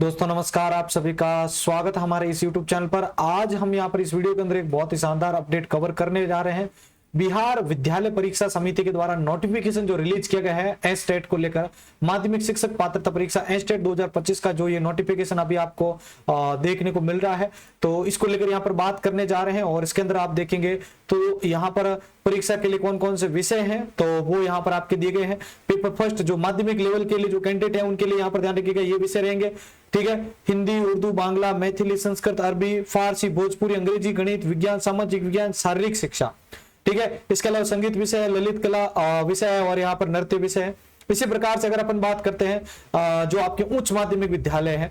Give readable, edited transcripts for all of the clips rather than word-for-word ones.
दोस्तों नमस्कार, आप सभी का स्वागत है हमारे इस YouTube चैनल पर। आज हम यहाँ पर इस वीडियो के अंदर एक बहुत ही शानदार अपडेट कवर करने जा रहे हैं। बिहार विद्यालय परीक्षा समिति के द्वारा नोटिफिकेशन जो रिलीज किया गया है एस्टेट को लेकर, माध्यमिक शिक्षक पात्रता परीक्षा एस्टेट 2025 का जो ये नोटिफिकेशन अभी आपको देखने को मिल रहा है, तो इसको लेकर यहाँ पर बात करने जा रहे हैं। और इसके अंदर आप देखेंगे तो यहाँ पर परीक्षा के लिए कौन कौन से विषय हैं तो वो यहाँ पर आपके दिए गए हैं। पेपर फर्स्ट जो माध्यमिक लेवल के लिए जो कैंडिडेट है उनके लिए यहाँ पर ध्यान रखिएगा, ये विषय रहेंगे। ठीक है, हिंदी, उर्दू, बांग्ला, मैथिली, संस्कृत, अरबी, फारसी, भोजपुरी, अंग्रेजी, गणित, विज्ञान, सामाजिक विज्ञान, शारीरिक शिक्षा। ठीक है, इसके अलावा संगीत विषय है, ललित कला विषय है और यहाँ पर नृत्य विषय है। इसी प्रकार से अगर अपन बात करते हैं जो आपके उच्च माध्यमिक विद्यालय है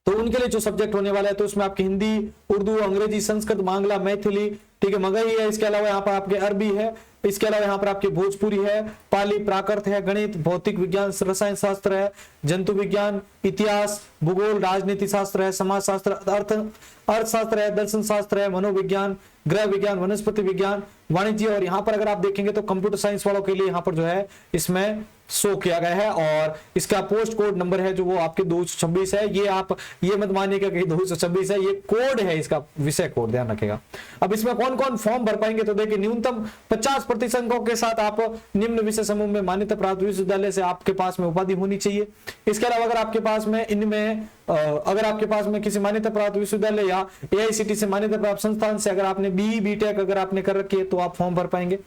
तो उनके लिए जो सब्जेक्ट होने वाला है तो उसमें आपकी हिंदी, उर्दू, अंग्रेजी, संस्कृत, बांग्ला, मैथिली, ठीक है, मगही है। इसके अलावा यहाँ पर आपके अरबी है। इसके अलावा यहाँ पर आपकी भोजपुरी है, पाली, प्राकृत है, गणित, भौतिक विज्ञान, रसायन शास्त्र है, जंतु विज्ञान, इतिहास, भूगोल, राजनीति शास्त्र है, समाज शास्त्र, अर्थशास्त्र है, दर्शन शास्त्र है, मनोविज्ञान, गृह विज्ञान, वनस्पति विज्ञान, वाणिज्य। और यहाँ पर अगर आप देखेंगे तो कंप्यूटर साइंस वालों के लिए यहाँ पर जो है इसमें शो किया गया है और इसका पोस्ट कोड नंबर है जो वो आपके 226 है। ये आप ये मत मानिएगा कि 226 है, ये कोड है, इसका विषय कोड ध्यान रखेगा। अब इसमें कौन कौन फॉर्म भर पाएंगे तो देखिए, न्यूनतम 50% अंकों के साथ आप निम्न विषय समूह में मान्यता प्राप्त विश्वविद्यालय से आपके पास में उपाधि होनी चाहिए। इसके अलावा अगर आपके पास में इनमें अगर आपके पास में किसी मान्यता प्राप्त विश्वविद्यालय या एआईसीटी से मान्यता प्राप्त संस्थान से अगर आपने बीई बीटेक अगर आपने कर रखी है तो आप फॉर्म भर पाएंगे।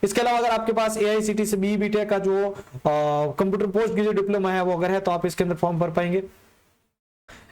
इसके अलावा अगर आपके पास एआईसीटी से बीई बीटेक का जो कंप्यूटर पोस्ट ग्रेजुएट डिप्लोमा है वो अगर है तो आप इसके अंदर फॉर्म भर पाएंगे।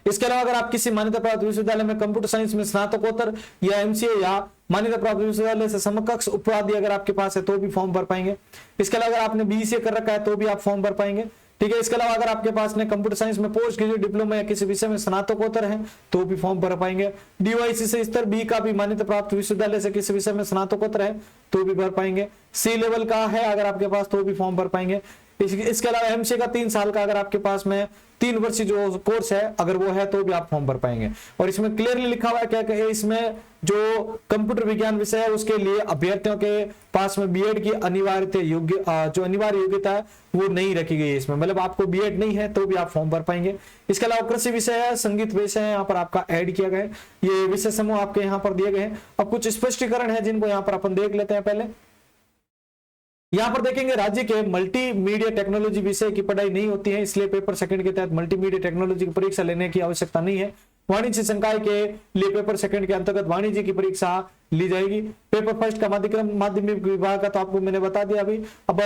इसके अलावा अगर आप किसी मान्यता प्राप्त विश्वविद्यालय में कंप्यूटर साइंस में स्नातकोत्तर या एमसीए या मान्यता प्राप्त विश्वविद्यालय से समकक्ष उपाधि अगर आपके पास है तो भी फॉर्म भर पाएंगे। इसके अलावा अगर आपने बीईसीए कर रखा है तो भी आप फॉर्म भर पाएंगे। ठीक है, इसके अलावा अगर आपके पास ने कंप्यूटर साइंस में पोस्ट ग्रेजुएट डिप्लोमा या किसी विषय में स्नातकोत्तर है तो भी फॉर्म भर पाएंगे। डीवाईसी से स्तर बी का भी मान्यता प्राप्त विश्वविद्यालय से किसी विषय में स्नातकोत्तर है तो भी भर पाएंगे। सी लेवल का है अगर आपके पास तो भी फॉर्म भर पाएंगे। इसके अलावा एमसीए का 3 साल का अगर आपके पास में 3 वर्षीय जो कोर्स है अगर वो है तो भी आप फॉर्म भर पाएंगे। और इसमें क्लियरली लिखा हुआ है क्या कि इसमें जो कंप्यूटर विज्ञान विषय है उसके लिए अभ्यर्थियों के पास में बीएड की जो अनिवार्य योग्यता है वो नहीं रखी गई है इसमें, मतलब आपको बीएड नहीं है तो भी आप फॉर्म भर पाएंगे। इसके अलावा कृषि विषय है, संगीत विषय है, यहाँ पर आपका ऐड किया गया है। ये विषय समूह आपके यहाँ पर दिए गए हैं। अब कुछ स्पष्टीकरण है जिनको यहाँ पर अपन देख लेते हैं। पहले यहां पर देखेंगे राज्य के मल्टीमीडिया टेक्नोलॉजी विषय की पढ़ाई नहीं होती है, इसलिए पेपर सेकंड के तहत मल्टीमीडिया टेक्नोलॉजी की परीक्षा लेने की आवश्यकता नहीं है। वाणिज्य संकाय के लिए पेपर सेकंड के अंतर्गत वाणिज्य की परीक्षा ली जाएगी। पेपर फर्स्ट का माध्यमिक विभाग का तो आपको मैंने बता दिया अभी। अब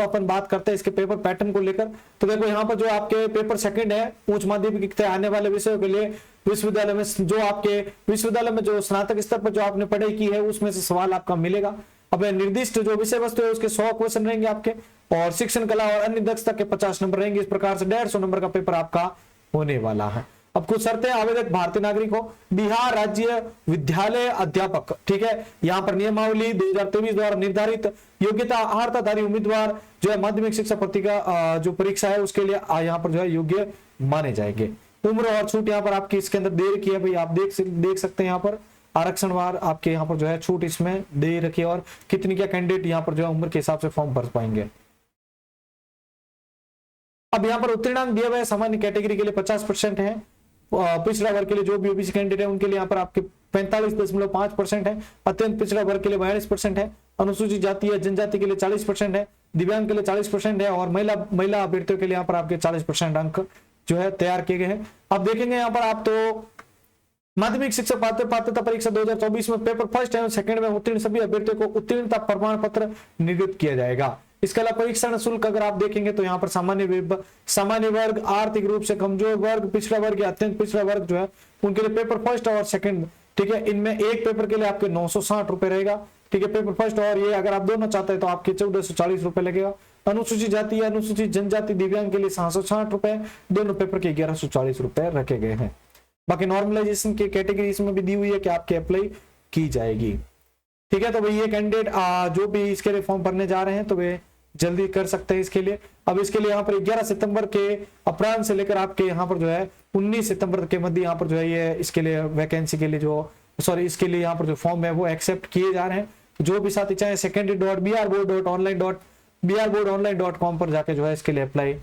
अपन बात करते हैं इसके पेपर पैटर्न को लेकर, तो देखो यहाँ पर जो आपके पेपर सेकंड है उच्च माध्यमिक आने वाले विषयों के लिए विश्वविद्यालय में जो आपके विश्वविद्यालय में जो स्नातक स्तर पर जो आपने पढ़ाई की है उसमें से सवाल आपका मिलेगा। अब निर्दिष्ट जो विषय वस्तु है उसके 100 क्वेश्चन रहेंगे आपके, और शिक्षण कला और अन्य दक्षता के 50 नंबर रहेंगे। इस प्रकार से 150 नंबर का पेपर आपका होने वाला है। अब कुछ शर्तें, आवेदक भारतीय नागरिक हो, बिहार राज्य विद्यालय अध्यापक, ठीक है, यहाँ पर नियमावली 2023 द्वारा निर्धारित योग्यता अर्हताधारी उम्मीदवार जो है माध्यमिक शिक्षा परीक्षा जो परीक्षा है उसके लिए यहाँ पर जो है योग्य माने जाएंगे। उम्र और छूट यहाँ पर आपकी इसके अंदर दे रखी है भाई, आप देख सकते हैं यहाँ पर आरक्षणवार आपके यहाँ पर जो है छूट इसमें दे रखी है और कितनी क्या कैंडिडेट यहाँ पर जो है उम्र के हिसाब से फॉर्म भर पाएंगे। अब यहाँ पर उत्तीर्णांक दिए हुए सामान्य कैटेगरी के लिए 50% है, पिछड़ा वर्ग के लिए जो भी ओबीसी कैंडिडेट है उनके लिए यहाँ पर आपके 45.5% है, अत्यंत पिछड़ा वर्ग के लिए 42% है, अनुसूचित जाति या जनजाति के लिए 40% है, दिव्यांग के लिए 40% है और महिला अभ्यर्थियों के लिए यहाँ पर आपके 40% अंक जो है तैयार किए गए हैं। अब देखेंगे यहाँ पर आप तो माध्यमिक शिक्षक पात्रता परीक्षा 2024 में पेपर फर्स्ट एवं सेकंड में उत्तीर्ण सभी अभ्यर्थियों को उत्तीर्णता प्रमाण पत्र निर्गत किया जाएगा। इसके अलावा परीक्षण शुल्क अगर आप देखेंगे तो यहाँ पर सामान्य वर्ग, आर्थिक रूप से कमजोर वर्ग, पिछड़ा वर्ग या अत्यंत पिछड़ा वर्ग जो है उनके लिए पेपर फर्स्ट और सेकंड, ठीक है, इनमें एक पेपर के लिए आपके 960 रुपए रहेगा। ठीक है, पेपर फर्स्ट और ये अगर आप दोनों चाहते हैं तो आपके 1440 रुपए लगेगा। अनुसूचित जाति या अनुसूचित जनजाति दिव्यांग के लिए 760 रुपए, दोनों पेपर के 1140 रुपए रखे गए हैं। बाकी नॉर्मलाइजेशन की कैटेगरी इसमें भी दी हुई है कि आपके अप्लाई की जाएगी। ठीक है, तो भाई ये कैंडिडेट जो भी इसके लिए फॉर्म भरने जा रहे हैं तो वे जल्दी कर सकते हैं इसके लिए। अब इसके लिए यहाँ पर 11 सितंबर के अपराह्न से लेकर आपके यहाँ पर जो है 19 सितंबर के मध्य यहाँ पर जो है ये इसके लिए वैकेंसी के लिए इसके लिए यहाँ पर जो फॉर्म है वो एक्सेप्ट किए जा रहे हैं। जो भी साथी चाहे secondary.brboard.online.com पर जाके जो है इसके लिए अप्लाई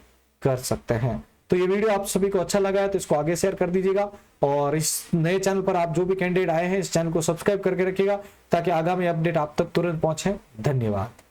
कर सकते हैं। तो ये वीडियो आप सभी को अच्छा लगा है तो इसको आगे शेयर कर दीजिएगा, और इस नए चैनल पर आप जो भी कैंडिडेट आए हैं इस चैनल को सब्सक्राइब करके रखिएगा ताकि आगामी अपडेट आप तक तुरंत पहुंचे। धन्यवाद।